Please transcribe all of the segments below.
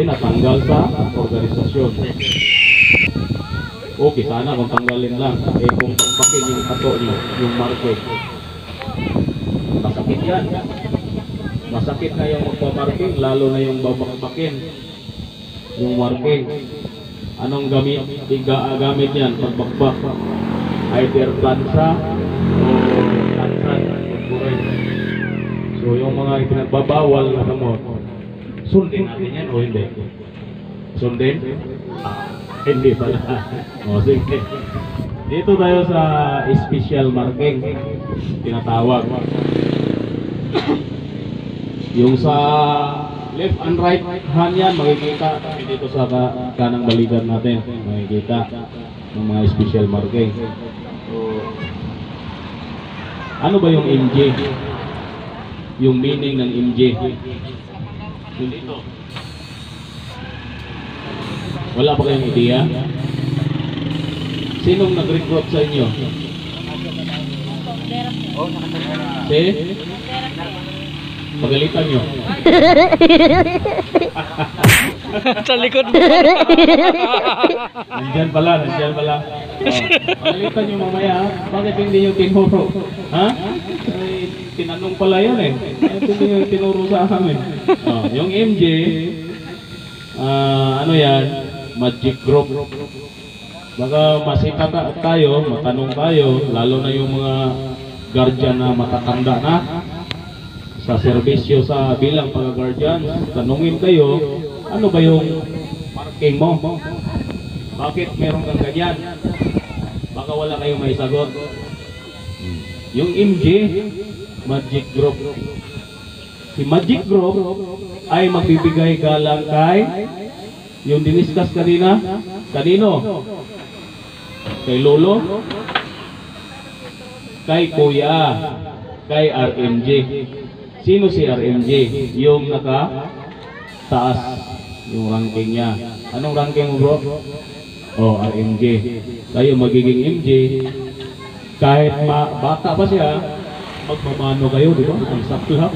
pinatanggal sa organisasyon. Okay, sana kung tanggalin lang. Eh kung pagpakin yung ato nyo, yung marking. Masakit yan. Masakit na yung magpamarking, lalo na yung babakbakin. Yung marking. Anong gamit yan? Pagbakbak. Either plansa o plansan. So yung mga ipinagbabawal na mo, sundin natin yan o hindi? Sundin? Hindi pala. O sige. Dito tayo sa special marking. Tinatawag. Yung sa left and right hand yan, makikita. Dito sa kanang balikan natin, makikita ng mga special marking. So, ano ba yung MJ? Yung meaning ng MJ? Yung dito. Wala pa kayong ideya? Sinong nag-recruit sa inyo? Si? Pagalitan nyo. Sa likod mo. Nandyan pala. Pagalitan nyo mamaya. Bakit hindi nyo tinuro? Ha? Ay, tinanong pala yun eh. Bakit hindi nyo tinuro sa amin? Yung MJ, ano yan? Magic group. Baka masita tayo, matanong tayo, lalo na yung mga guardian na matatanda na sa serbisyo sa bilang pag-guardian, tanungin kayo, ano ba yung marking mo? Bakit meron kang ganyan? Baka wala kayong may sagot. Yung MJ, Magic Group. Si Magic Group ay magbibigay galang kay yung diniskas kanina. Kanino? Kay Lolo? Kay Kuya? Kay RMJ? Sino si RMJ? Yung naka-taas yung ranking niya. Anong ranking mo, bro? Oh, RMJ. Kayo magiging MJ. Kahit bata pa siya, magmamano kayo, di ba? Ang saklap.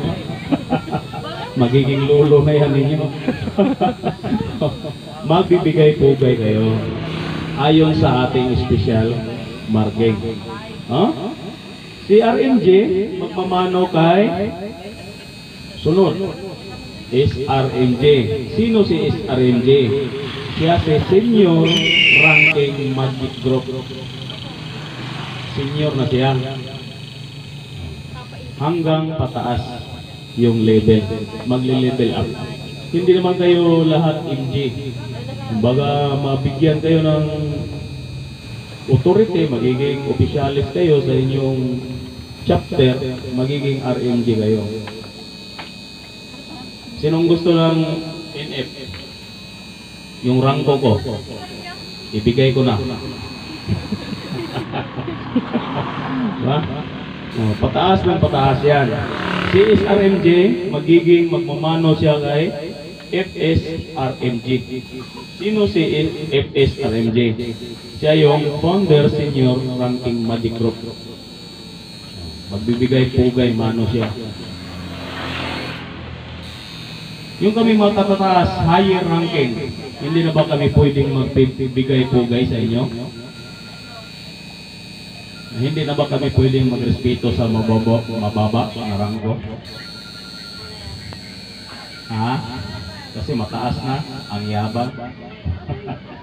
Magiging lolo na yan ninyo. Magbibigay-pugay kayo ayon sa ating special marking. Si RMJ magmamano kay sunod is RMJ. Sino si RMJ? Siya si Senior Ranking Magic Group. Senior na siya. Hanggang pataas yung level. Magli-level up. Hindi naman kayo lahat MJ. Kumbaga mabigyan kayo ng authority, magiging opisyalis kayo sa inyong chapter, magiging RMJ kayo. Sinong gusto ng NF? Yung rangko ko, ibigay ko na. Diba? Pataas ng pataas yan. Si RMJ, magiging magmamano siya kay FSRMJ. Sino si FSRMJ? Siya yung founder senior ranking Magic Group. Magbibigay pugay mano siya. Yung kami matataas, higher ranking, hindi na ba kami pwedeng magbibigay pugay sa inyo? Hindi na ba kami pwedeng magrespeto sa mababa na ranggo? Ha? Kasi mataas na ang yabang.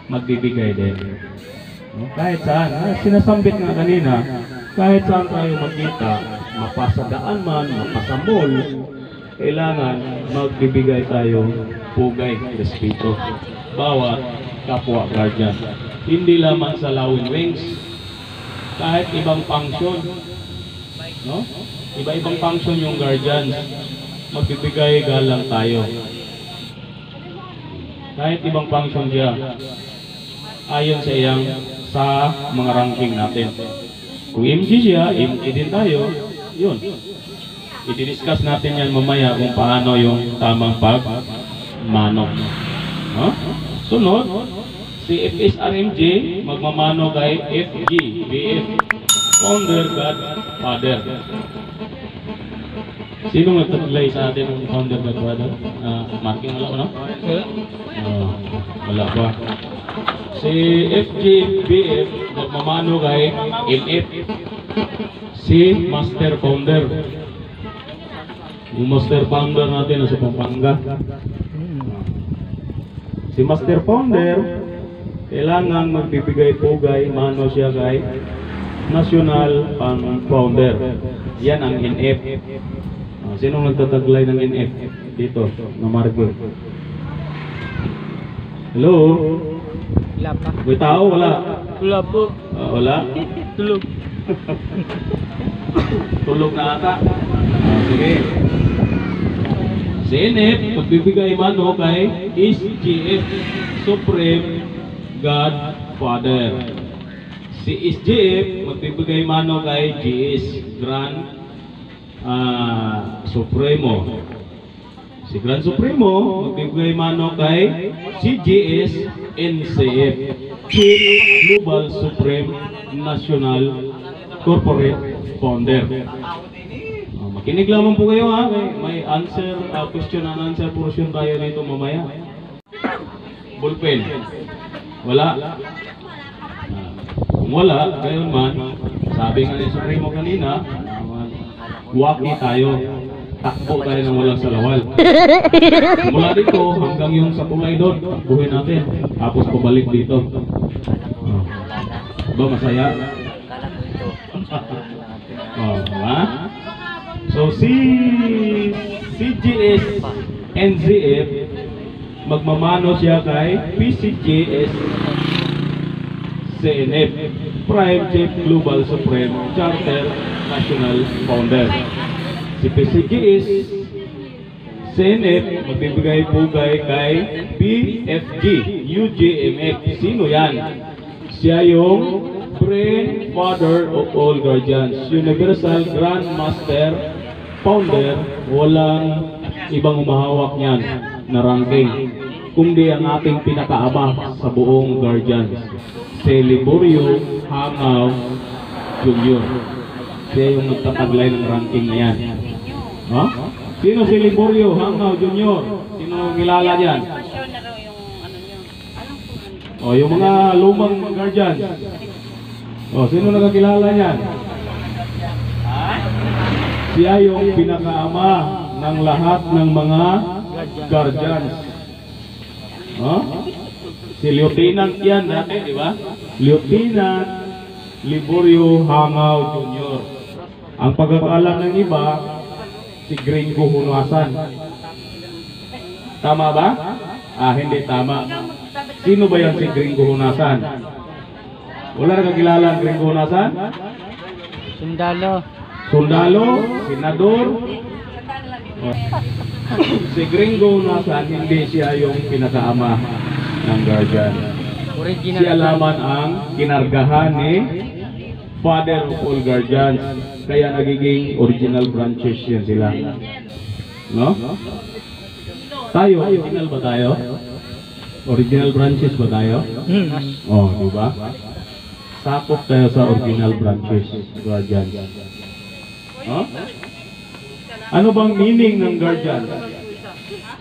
Magbibigay din. Kahit saan, sinasambit nga kanina, kahit saan tayo magkita, mapasadaan man, mapasamol, kailangan magbibigay tayo pugay, respeto. Bawat kapwa guardian. Hindi lamang sa Lawin Wings, kahit ibang function, no? Iba-ibang function yung guardians, magbibigay galang tayo. Kahit ibang function siya, ayon sa iyang sa mga ranking natin. Kung MG siya, MG din tayo, yun. I-discuss natin yan mamaya kung paano yung tamang pagmano. No? Sunod, si FSRMJ magmamano kay FG, BF, Founder, Godfather. Sino nagtaglay sa atin ng founder ng Ecuador? Marking wala ko, no? Wala pa. Si FGBF nagmamano kay MF. Si Master Founder. Yung Master Founder natin nasa Pampanga. Si Master Founder kailangan magbibigay-pugay, mano siya kay National Founder. Yan ang NF. Sino nagtataglay ng NF? Dito, na Margo. Hello? Wala pa. May tao? Wala? Wala po. Wala? Tulog. Tulog na ata. Sige. Si NF, magbibigay mano kay SGF, Supreme Godfather. Si SGF, magbibigay mano kay GS, Grand Supremo. Si Grand Supremo, magbibigay mano kay CGS, NCF, Chief Global Supreme National Corporate Founder. Makinig lamang po kayo ha, may answer, question and answer portion tayo dito mamaya. Ballpen. Wala. Kung wala, gayon man, sabi nga ni Supremo kanina, waki tayo. Takbo tayo ng walang salawal. Mula dito hanggang yung sa tulay doon, takbuhin natin. Tapos pabalik dito. Ba masaya? Ha? So si CGS NZF magmamano siya kay PCGS CNF, Prime Chief Global Supreme Charter National Founder. Si PCGS CNF magbibigay-pugay kay BFG UGMF. Sino yan? Siya yung Grandfather of all guardians, Universal Grand Master Founder. Walang ibang umahawak niyan na ranking kundi ang ating pinakaama sa buong guardians, si Liborio Hangaw Jr. Siya yung nagtataglay ng ranking na yan. Ha? Sino si Liborio Hangaw Jr.? Sino kilala dyan? O, yung mga lumang guardians. O, sino nakakilala niyan? Siya yung pinakaama ng lahat ng mga guardians. O? Si Lieutenant yan dati, di ba? Lieutenant Liborio Hangaw Jr. Ang pagkakaalam ng iba, si Gringo Hunasan. Tama ba? Hindi tama. Sino ba yan si Gringo Hunasan? Wala na kakilala ang Gringo Hunasan? Sundalo. Sundalo, senador. Si Gringo Hunasan, hindi siya yung pinakaama ng guardian. Original. Siya lamang ang kinargahan ni Father of all guardians. Kaya nagiging original branches yan sila. No? Tayo, original ba tayo? Original branches ba tayo? Oh, di ba? Sakop tayo sa original branches, guardian. Huh? Ano bang meaning ng guardian?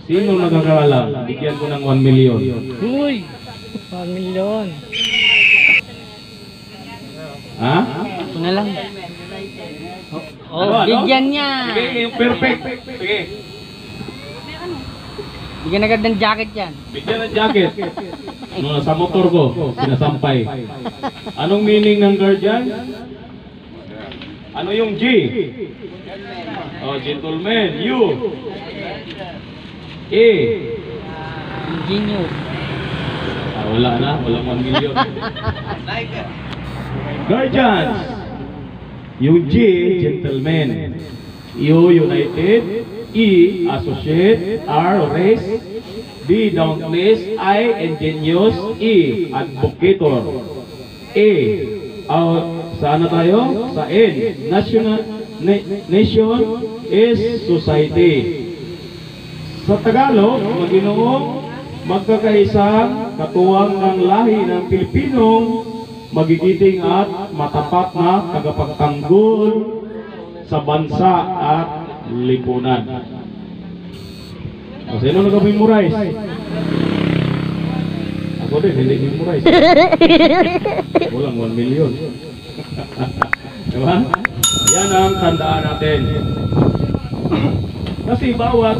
Sino nakakaalam? Bigyan ko ng 1 million. Uy! 1 million. Ha? Ito na lang. Bigyan niya. Sige, perfect. Sige. Bigyan agad ng jacket yan. Bigyan ng jacket. Sa motor ko, sinasampay. Anong meaning ng guardian? Ano yung G? Oh, gentleman. U. A. Ingenious. Wala na. Walang 1 million. Guardians. Yung G, gentleman. U, united. E, associate. R, race. D, dauntless. I, ingenious. E, advocator. A, saan na tayo? Sa N, nation is society. Sa Tagalog, Maginoong magkakaisang katuwang ng lahi ng Pilipinong magigiting at matapat na tagapagtanggol sa bansa at lipunan. O, sino nag-memorize? Ako din, hindi memorize. Walang 1 million. Diba? Yan ang tandaan natin. Kasi bawat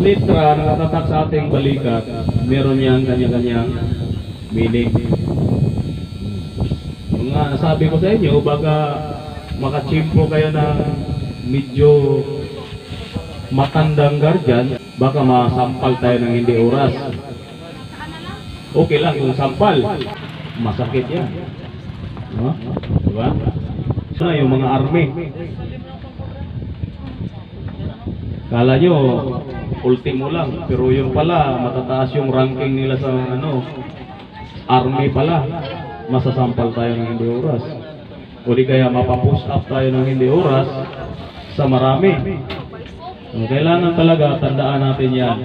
litra na natatak sa ating balikat, meron niyang kanya-kanyang meaning. Nga nasabi ko sa inyo, baka makachimpo kayo ng medyo matandang guardian, baka masampal tayo ng hindi oras. Okay lang yung sampal, masakit yan. Diba? So, yung mga army, kala nyo ultimo lang, pero yun pala matataas yung ranking nila sa army pala. Masasampal tayo ng hindi oras, o di kaya mapapush up tayo ng hindi oras sa marami. Kailangan talaga tandaan natin yan.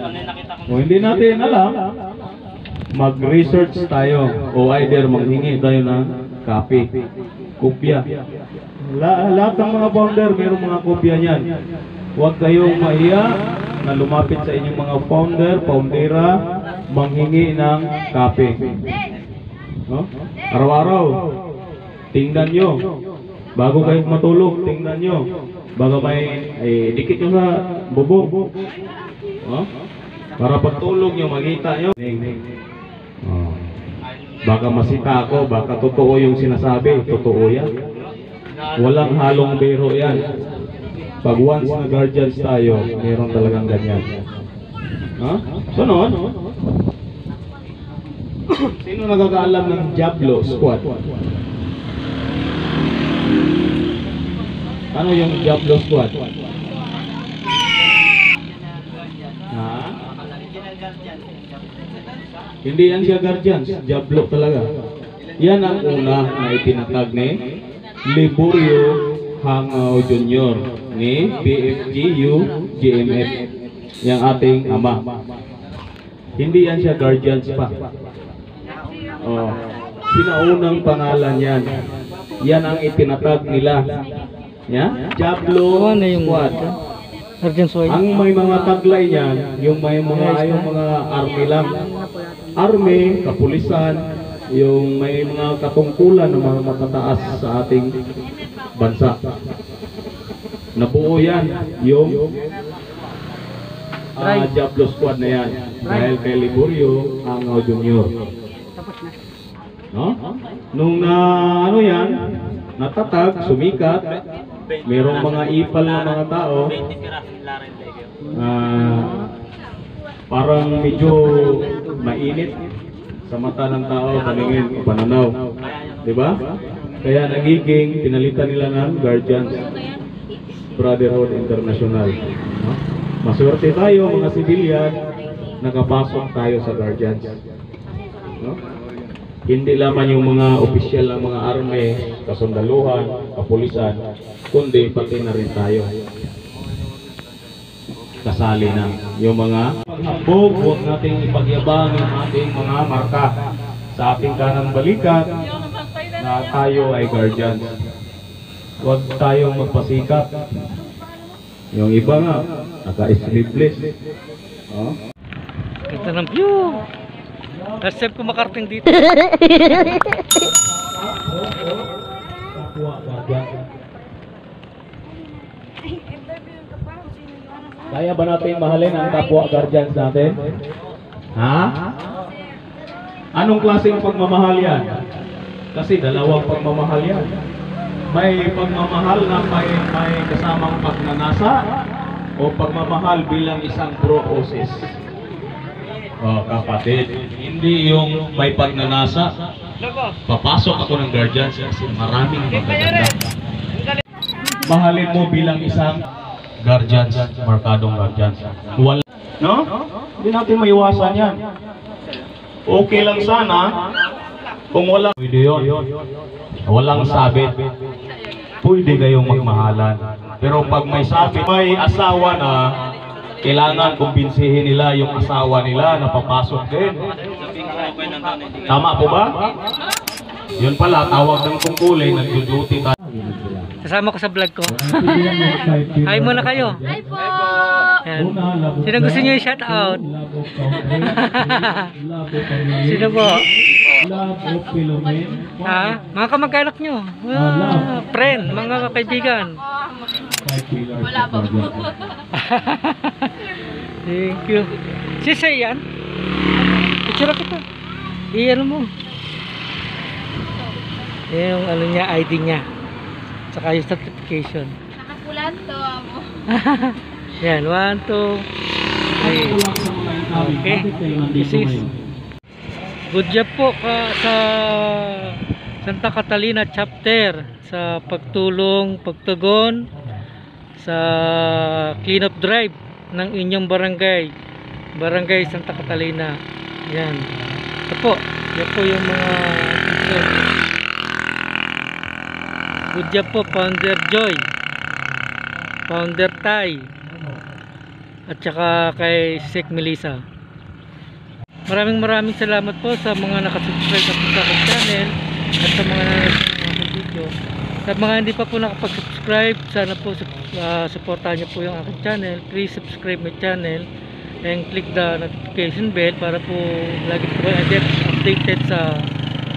Kung hindi natin alam, mag-research tayo o either maghingi tayo ng copy, kopya. Lahat ng mga founder mayroong mga kopya niyan. Huwag kayong mahiya na lumapit sa inyong mga foundera, manghingi ng copy. Araw-araw, tingnan nyo. Bago kayo matulog, tingnan nyo. Bago may dikit nyo sa bubong. Para pagtulog nyo, makita nyo. Baka masita ako, baka totoo yung sinasabi. Totoo yan. Walang halong biro yan. Pag once na guardians tayo, mayroon talagang ganyan. Sunod. Sino nagkakaalam ng Diablo Squad? Ano yung Diablo Squad? Hindi yan siya guardians, Diablo talaga. Yan ang una na itinatag ni Liborio Hangao Jr. ni PFGU GMF, yang ating ama. Hindi yan siya guardians pa. Sinaunang pangalan yan. Yan ang itinatag nila. Diablo Squad. Ang may mga taglay niyan, yung may mga army lang. Army, kapulisan, yung may mga katungkulan ng mga matataas sa ating bansa. Nabuo yan yung Diablo Squad na yan dahil kay Liborio Hangao Jr. Nung yan, natatag, sumikat, mayroong mga ipal ng mga tao, parang medyo mainit sa mata ng tao, paningin, pananaw. Diba? Kaya nagiging pinalitan nila ng Guardians Brotherhood International. Maswerte tayo mga sibilyan, nakapasok tayo sa Guardians. Hindi lamang yung mga opisyal ng mga army, kasundaluhan, kapulisan, kundi pati na rin tayo. Kasali na yung mga paghambog, huwag nating ipagyabang yung ating mga marka sa ating kanang balikat na tayo ay Guardians. Huwag tayong magpasikap. Yung iba nga, naka-sleepless. Ito ng view. First step ko makarting dito. Kaya ba natin mahalin ang kapwa guardians natin? Anong klaseng pagmamahal yan? Kasi dalawang pagmamahal yan. May pagmamahal na may kasamang pagnanasa o pagmamahal bilang isang pro-osis. Kapatid, hindi yung may pagnanasa, papasok ako ng guardians kasi maraming magaganda. Mahalin mo bilang isang guardians, markadong guardians. Hindi natin maiwasan yan. Okay lang sana kung walang pwede yun. Walang sabit, pwede kayong magmahalan. Pero pag may sabit, may asawa na, kailangan kumbinsihin nila yung asawa nila na papasok din. Tama po ba? Yun pala, tawag ng tungkulay, nag-duty tayo. Kasama ko sa vlog ko. Hi muna kayo. Hi po! Yan. Sino gusto nyo yung shout out? Sino po? Ha? Mga kamag-anak nyo. Friend, mga kaibigan. Wala pa po. Thank you. Si yan? Picture kita. Iyan mo. Yan yung ano niya, ID niya. Saka yung certification. Nakapulan to mo. Yan, 1, 2, 3. Okay. This is good job po sa Santa Catalina chapter sa pagtulong, pagtugon sa clean up drive ng inyong barangay Santa Catalina. Yan. Ito po. Yan po yung mga picture. Good job po, Founder Joy, Founder Tay, at saka kay Sek Melissa. Maraming salamat po sa mga nakasubscribe na po sa aking channel at sa mga nanonood ng aking video. Sa mga hindi pa po nakapag-subscribe, sana po supportahan niyo po yung aking channel. Please subscribe my channel and click the notification bell para po lagi po kayo updated sa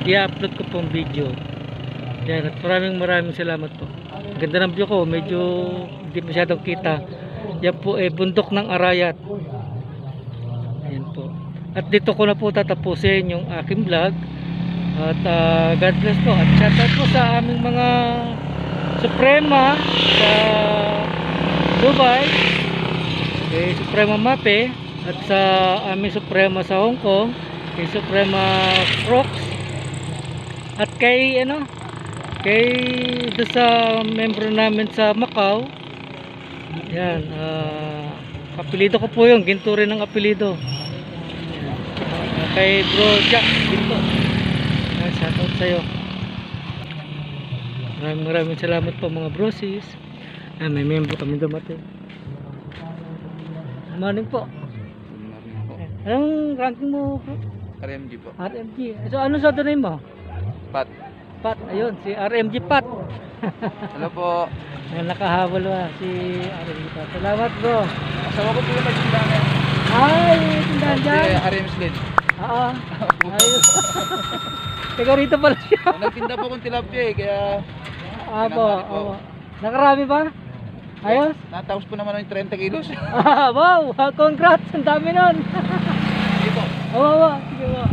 i-upload ko pong video. Yan, at maraming salamat po. Ang ganda ng view ko, medyo hindi masyadong kita. Yan po bundok ng Arayat. Ayan po. At dito ko na po tatapusin yung aking vlog. At God bless po. At shout out po sa aming mga Suprema sa Dubai, kay Suprema Mape, at sa aming Suprema sa Hong Kong, kay Suprema Crocs, at kay doon sa membro namin sa Macau. Yan, apelido ko po yung ginto rin ng apelido. Kay Bro Jack ginto. Shout out sa'yo. Maraming salamat po mga brosis. May membro kami dumating. Morning po. Anong ranking mo? RMG po. RMG. So ano sa name mo? Pat. Pat, ayun, si RMG Pat. Hello po. Nakahabol si RMG Pat. Salamat bro. Asawa ko po yung nagtindahan. Ay, tindahan dyan. Si RM Slid. Oo. Ayos. Teka rito pala siya. Nagtinda po kong tilapia kaya... Apo. Nakarami ba? Ayos. Natapos po naman ng 30 kilos. Wow, congrats. Ang dami nun. Sige po. Oo. Sige po.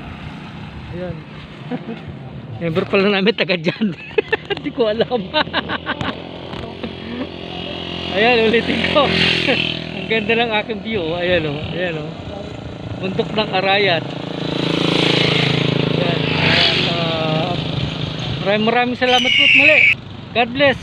Ayun. Member pala namin taga dyan. Hindi ko alam. Ayan, ulitin ko. Ang ganda ng aking view. Ayan o. Ayan o. Bundok ng Arayat. Ayan. Maraming salamat po muli. God bless.